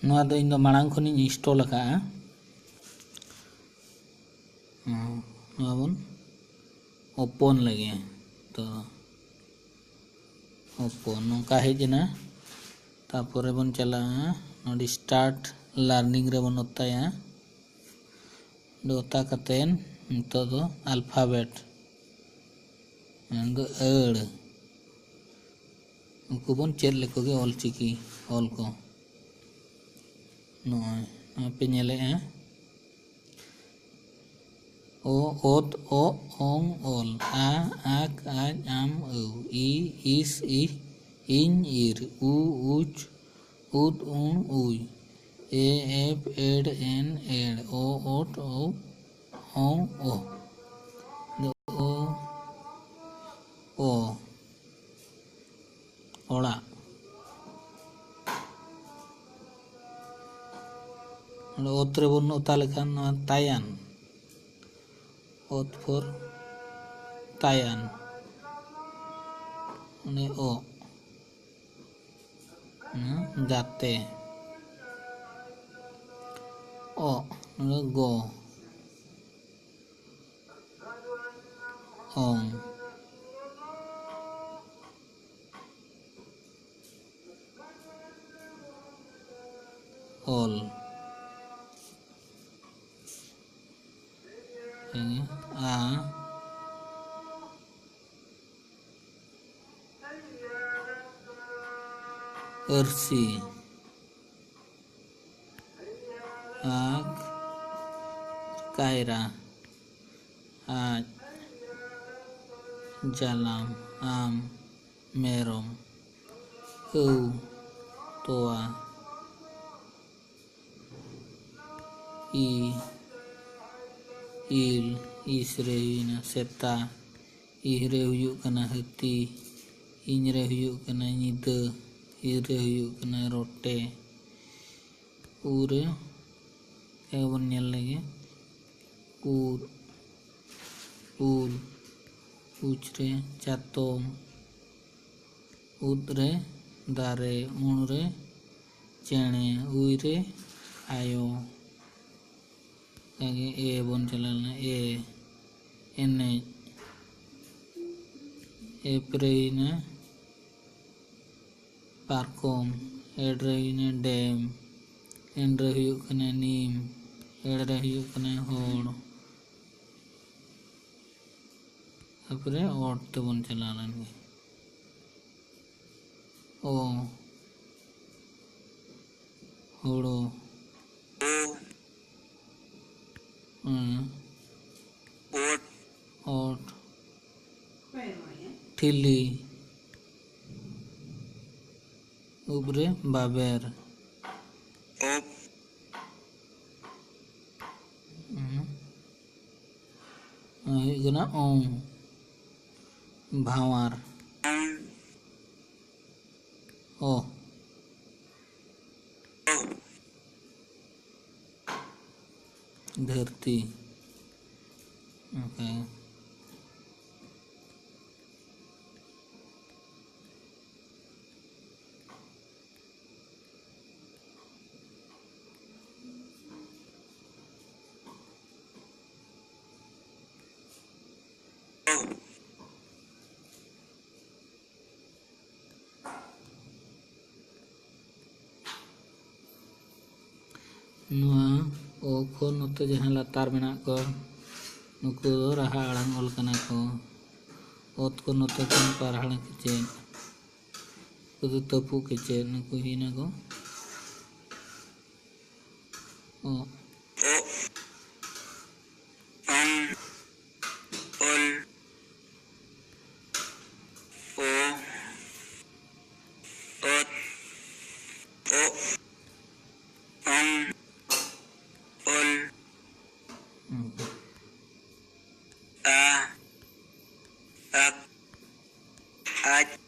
ᱱᱚᱣᱟ ᱫᱚ ᱤᱧ ᱫᱚ ᱢᱟᱲᱟᱝ ᱠᱷᱚᱱᱤᱧ ᱤᱱᱥᱴᱚᱞ ᱟᱠᱟᱜᱼᱟ ᱱᱚᱣᱟ ᱵᱚᱱ ᱳᱯᱮᱱ ᱞᱮᱜᱮ ᱛᱚ ओपन नौका हेजना तापर बन चला नोडी स्टार्ट लर्निंग रे बन ओत्ताया दोता कतेन तो दो अल्फाबेट दो एड़ उनको बन चेल लेको गे ऑल चिकी ऑल को नॉय पे नेले ओ ओत ओ ओंग ओल आ आक आज आम औ ई इस ई इन इर उ उच उद उन उई ए एफ एड एन एड ओ ओट ओ ओंग ओ ओ ओ ओड़ा ओत्रे बन ओता लेखान तायान ओत फोर तायान ने ओ गाते ओ गो ओंग ओल आ अर्सी आग कायरा आज जालाम आम मेरोम औ तोआ ई इल इसरे हुईना सेता इहरे हुयुग कना हती इनरे हुयुग कना निदा इरे हुयुग कना रोटे उरे क्या बन नेल लगे उर उल उचरे चातोम उदरे दारे उनरे चेणे उइरे आयो आगे ए बन चलाना ए एने ए प्रेइना पार्कोम एड्रेइना डैम एंड्रे हुयुग कना नीम एड्रे हुयुग कना होड़ अपरे ओट ते बन चलाना ओ होड़ो ओट ठिली उबरे बाबेर गना ओंग भावार ओ धरती ओके नुआ ओ को नोते जहां लातार मेना को नुको रहा आड़ांग ओल कना को ओत को नोते कन पारहाड़ किचे कुदु तपु किचे नुको हिना को ओ आज